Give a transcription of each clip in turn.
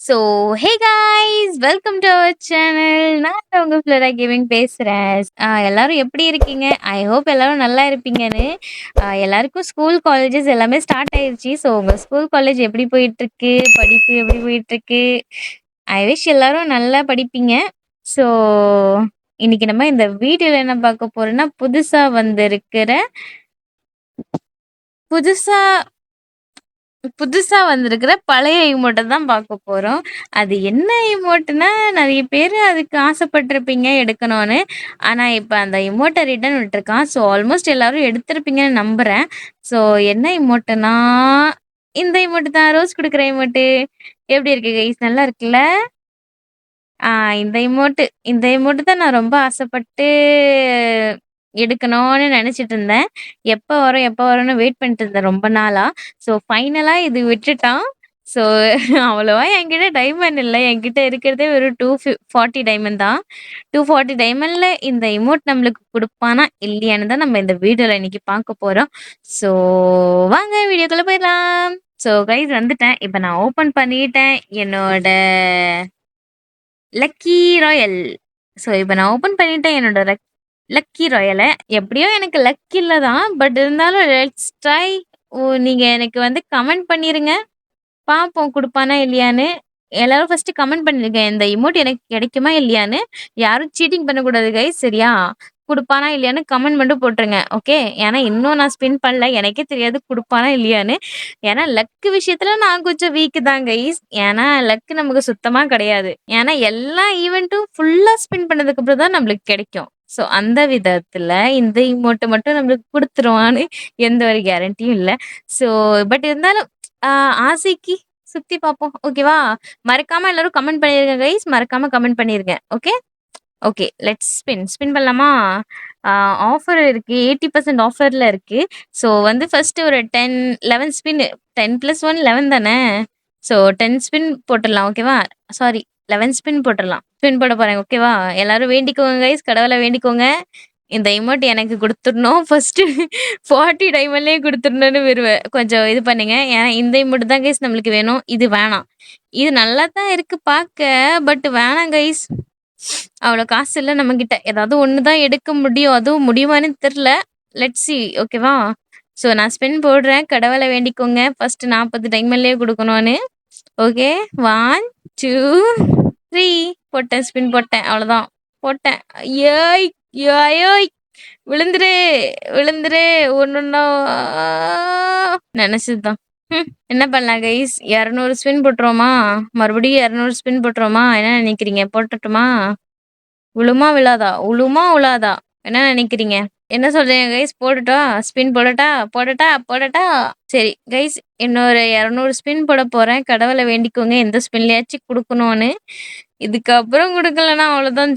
So, hey guys! Welcome to our channel. நான் தான் உங்க ஃப்ளோரா கேமிங் பேசுறேன். எல்லாரும் எப்படி இருக்கீங்க? ஐ ஹோப் எல்லாரும் நல்லா இருப்பீங்கன்னு. எல்லாருக்கும் ஸ்கூல், காலேஜஸ் எல்லாமே ஸ்டார்ட் ஆயிருச்சு. ஸோ, உங்க ஸ்கூல், காலேஜ் எப்படி போயிட்டுருக்கு? படிப்பு எப்படி போயிட்டுருக்கு? ஐ விஷ் எல்லாரும் நல்லா படிப்பீங்க. ஸோ, இன்னைக்கு நம்ம இந்த வீடியோல என்ன பார்க்க போறோம்னா, புதுசா புதுசா வந்திருக்கிற பழைய எமோட்ட தான் பார்க்க போறோம். அது என்ன எமோட்டுன்னா, நெறைய பேரு அதுக்கு ஆசைப்பட்டுருப்பீங்க எடுக்கணும்னு. ஆனா, இப்ப அந்த எமோட்ட ரிட்டர்ன் விட்டுருக்கான். ஸோ, ஆல்மோஸ்ட் எல்லாரும் எடுத்திருப்பீங்கன்னு நம்புறேன். ஸோ, என்ன எமோட்டுன்னா, இந்த எமோட்டு தான். ரோஸ் குடுக்குற எமோட்டு. எப்படி இருக்கு கைஸ்? நல்லா இருக்குல்ல? ஆ இந்த எமோட்டு தான் நான் ரொம்ப ஆசைப்பட்டு எடுக்கணும்னு நெனச்சிட்டு இருந்தேன். எப்ப வரும்னு வெயிட் பண்ணிட்டு இருந்தேன் ரொம்ப நாளா. ஸோ ஃபைனலா இது விட்டுட்டான். ஸோ அவ்வளவா என்கிட்ட டைமண்ட் இல்ல. என்கிட்ட இருக்கிறதே வெறும் 240 டைமண்ட் தான். 240 டைமண்ட்ல இந்த எமோட் நம்மளுக்கு குடுப்பானா? இல்லையான்னு தான் நம்ம இந்த வீடியோல இன்னைக்கு பார்க்க போறோம். ஸோ வாங்க வீடியோக்குள்ள போயிரலாம். ஸோ கைஸ் வந்துட்டேன். இப்ப நான் ஓப்பன் பண்ணிட்டேன் என்னோட லக்கி ராயல். ஸோ இப்ப நான் ஓப்பன் பண்ணிட்டேன் என்னோட லக்கி ராயல. எப்படியோ எனக்கு லக் இல்ல தான். பட் இருந்தாலும் லெட்ஸ் ட்ரை. நீங்க எனக்கு வந்து கமெண்ட் பண்ணிருங்க. பார்ப்போம் குடுப்பானா இல்லையான்னு. எல்லாரும் ஃபர்ஸ்ட் கமெண்ட் பண்ணிருங்க. இந்த எமோட் எனக்கு கிடைக்குமா இல்லையான்னு. யாரும் சீட்டிங் பண்ணக்கூடாது கைஸ். சரியா? குடுப்பானா இல்லையான்னு கமெண்ட் மட்டும் போட்டுருங்க. ஓகே. ஏன்னா இன்னும் நான் ஸ்பின் பண்ணல. எனக்கே தெரியாது குடுப்பானா இல்லையான்னு. ஏன்னா லக் விஷயத்துல நான் கொஞ்சம் வீக் தான் கைஸ். ஏன்னா லக் நமக்கு சுத்தமா கிடையாது. ஏன்னா எல்லா ஈவென்ட்டும் ஃபுல்லா ஸ்பின் பண்ணதுக்கு அப்புறம் தான் நம்மளுக்கு கிடைக்கும். ஸோ அந்த விதத்துல இந்த இமோட்ட மட்டும் நம்மளுக்கு குடுத்துருவான்னு எந்த ஒரு கேரண்டியும் இல்ல. ஸோ பட் இருந்தாலும் ஆசைக்கு சுத்தி பார்ப்போம். ஓகேவா? மறக்காம எல்லாரும் கமெண்ட் பண்ணிருங்க கைஸ். மறக்காம கமெண்ட் பண்ணிருங்க. ஓகே? ஓகே. லெட்ஸ் ஸ்பின் பண்ணலாமா? ஆஃபர் இருக்கு. 80% ஆஃபர்ல இருக்கு. ஸோ வந்து ஃபர்ஸ்ட் ஒரு 10, 11 ஸ்பின். 10 + 1 11 தானே? ஸோ 10 ஸ்பின் போட்டுடலாம். ஓகேவா? சாரி 11 ஸ்பின் போட்டுடலாம். ஸ்பின் போட போறேன். ஓகேவா? எல்லாரும் வேண்டிக்கோங்க கைஸ். கடவுள வேண்டிக்கோங்க. இந்த எமோட் எனக்கு குடுத்துறணும். ஃபர்ஸ்ட் 40 டைமண்ட்லயே குடுத்துறணும்னு கொஞ்சம் இது பண்ணுங்க. ஏன்னா இந்த எமோட் தான் கைஸ் நம்மளுக்கு வேணும். இது வேணாம். இது நல்லா தான் இருக்கு பார்க்க. பட் வேணாம் கைஸ். அவ்வளோ காசு இல்ல நம்மகிட்ட. ஏதாவது ஒண்ணு தான் எடுக்க முடியும். அதுவும் முடியுமான்னு தெரியல. Let's see. ஓகேவா? ஸோ நான் ஸ்பின் போடுறேன். கடவுள வேண்டிக்கோங்க. ஃபர்ஸ்ட் 40 டைமண்ட்லயே குடுக்கணும்னு. ஓகே. 1, 2, 3 போட்டேன். ஸ்பின் போட்டேன். அவ்வளோதான். போட்டேன். ஏய்! ஐயோய்! விழுந்துரு! விழுந்துரு! ஒண்ணொண்ணா நெனச்சதுதான். என்ன பண்ணலாம் கைஸ்? 200 ஸ்பின் போட்டுருவோமா? மறுபடியும் 200 ஸ்பின் போட்டுருவோமா? என்ன நினைக்கிறீங்க? போட்டுட்டுமா? விழுமா விழாதா? விழுமா விழாதா? என்ன நினைக்கிறீங்க? என்ன சொல்றீங்க கைஸ்? போடட்டா? ஸ்பின் போடட்டா? போடட்டா? போடட்டா? சரி கைஸ் இன்னொரு 200 ஸ்பின் போட போறேன். கடவுள வேண்டிக்கோங்க எந்த ஸ்பின்லயாச்சும் குடுக்கணும்னு. இதுக்கப்புறம் குடுக்கலன்னா அவ்வளோதான்.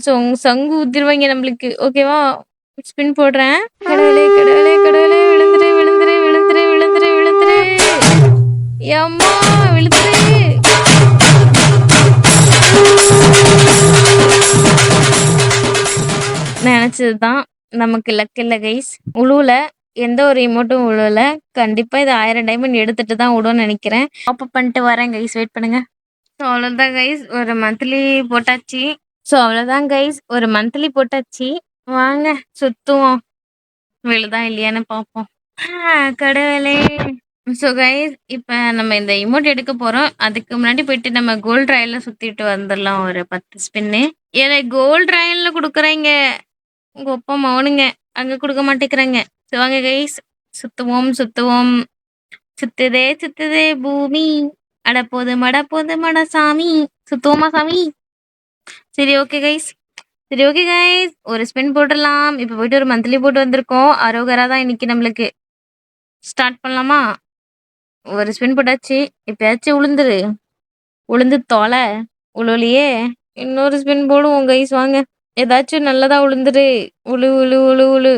சங்கு ஊத்திருவாங்க நம்மளுக்கு. ஓகேவா? ஸ்பின் போடுறேன். கடவுளே! கடவுளே! கடவுளே! விழுந்துரு! விழுந்துரு! விழுந்துரு! விழுந்துரு! விழுந்துரு! எம்மா! விழுந்துரு! நெனச்சதுதான். நமக்கு லக் இல்ல கைஸ். உழுவல. எந்த ஒரு எமோட்டும் உழுவல. கண்டிப்பா இது 1000 டைமண்ட் எடுத்துட்டு தான் விடும்னு நெனைக்கிறேன். டாப் அப் பண்ணிட்டு வரேன் கைஸ். வெயிட் பண்ணுங்க. ஸோ அவ்வளோதான் கைஸ். ஒரு மந்த்லி போட்டாச்சு. அவ்வளோதான் கைஸ். ஒரு மந்த்லி போட்டாச்சு. வாங்க சுத்துவோம். விழுதா இல்லையான்னு பார்ப்போம். கடவுளே! ஸோ கைஸ் இப்ப நம்ம இந்த எமோட் எடுக்க போறோம். அதுக்கு முன்னாடி போயிட்டு நம்ம கோல்ட் ராயல்ல சுத்திட்டு வந்துரலாம் ஒரு 10 ஸ்பின்னு. எனக்கு கோல்ட் ராயல்ல குடுக்குறாய்ங்க. உங்க அப்பா மவனுங்க. அங்க குடுக்க மாட்டேங்கிறாங்க. வாங்க கைஸ் சுத்துவோம், சுத்துவோம். சுத்துதே சுத்துதே பூமி. அட போதுமடா சாமி. சுத்துவோமா சாமி? சரி ஓகே கைஸ். ஒரு ஸ்பின் போட்டுடலாம். இப்ப போயிட்டு ஒரு மந்த்லி போட்டு வந்திருக்கோம். அரோகரா தான் இன்னைக்கு நம்மளுக்கு. ஸ்டார்ட் பண்ணலாமா? ஒரு ஸ்பின் போட்டாச்சு. இப்பயாச்சும் உளுந்துரு. உளுந்து தொலை. உழுவலையே. இன்னொரு ஸ்பின் போடுவோம் கைஸ் வாங்க. ஏதாச்சும் நல்லதா உளுந்துரு. உழு உழு உழு உழு.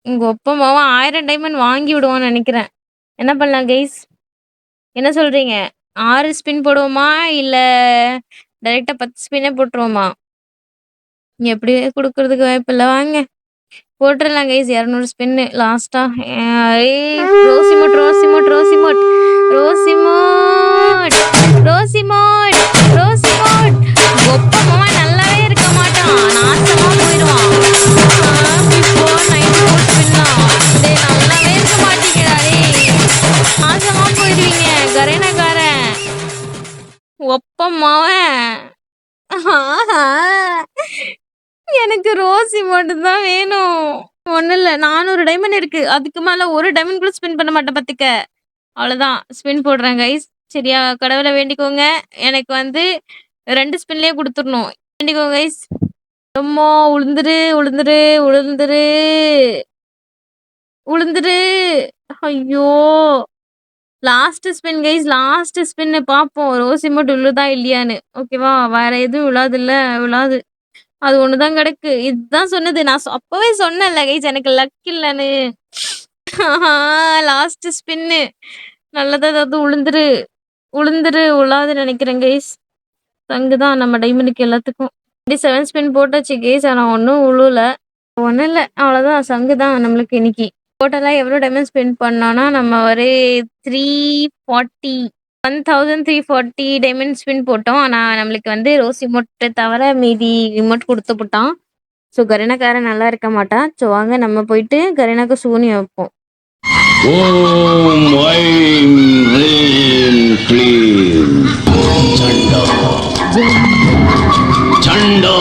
உங்க அப்பா மாவன் 1000 டைமண்ட் வாங்கி விடுவான்னு நினைக்கிறேன். என்ன பண்ணலாம் கைஸ்? என்ன சொல்றீங்க? 6 ஸ்பின் போடுவோமா? இல்ல டைரக்டா 10 ஸ்பின்னே போட்டுருவோமா? எப்படியே குடுக்கறதுக்கு வாய்ப்பில்ல. வாங்க. போட்டுறலாம் கைஸ் 200 ஸ்பின்னு லாஸ்ட்டா. ரோசிமோட். ஒப்பமாவன் நல்லாவே இருக்க மாட்டான். நாசமா போயிருவான். பிஃபோர் 94 ஸ்பின்னா. டேய் நல்லாவே இருக்க மாட்டீங்கடா டேய். நாசமா போயிருவீங்க கரேனாக்காரன். ஒப்பமாவன். எனக்கு ரோசி மட்டும்தான் வேணும். ஒண்ணும் இல்ல 400 டைமண்ட் இருக்கு. அதுக்கு மேல ஒரு டைமண்ட் கூட ஸ்பின் பண்ண மாட்டேன் பாத்துக்க. அவ்வளவுதான் ஸ்பின் போடுறேன் கைஸ். சரியா? கடவுளை வேண்டிக்கோங்க. எனக்கு வந்து 2 ஸ்பின்லயே குடுத்துடணும். வேண்டிக்கோங்க கைஸ். அம்மா உளுந்துரு உளுந்துரு உளுந்துரு உளுந்துரு. ஐயோ last spin guys. Last spin பாப்போம் ரோசி மட்டும் விழுதா இல்லையான்னு. ஓகேவா? வேற எதுவும் விழாது இல்ல. விழாது. அது ஒண்ணுதான் கிடக்கு. இதுதான் சொன்னது. நான் அப்பவே சொன்னேன்ல கைஸ் எனக்கு லக் இல்லன்னு. Last spin. நல்லதா ஏதாவது உளுந்துரு உளுந்துரு உழாதுன்னு நினைக்கிறேன் கைஸ். சங்குதான் நம்ம டைமண்டுக்கு எல்லாத்துக்கும். 27 ஸ்பின் போட்டாச்சு கைஸ். ஆனா ஒன்றும் உழுல. ஒன்றும் இல்லை. அவ்வளோதான் சங்குதான் நம்மளுக்கு இன்னைக்கு. டோட்டலாக எவ்வளோ டைமண்ட் ஸ்பெண்ட் பண்ணோன்னா நம்ம ஒரு 340 1340 டைமண்ட் ஸ்பின் போட்டோம். ஆனால் நம்மளுக்கு வந்து ரோஸ் இமோட்டை தவிர மீதி இமோட் கொடுத்து போட்டான். ஸோ கரீனாக்காரன் நல்லா இருக்க மாட்டான். ஸோ வாங்க நம்ம போயிட்டு கரீனாக்கு சூனியம் வைப்போம். ஓம் ஐம் ரீம் க்ளீம் சண்டா சண்டா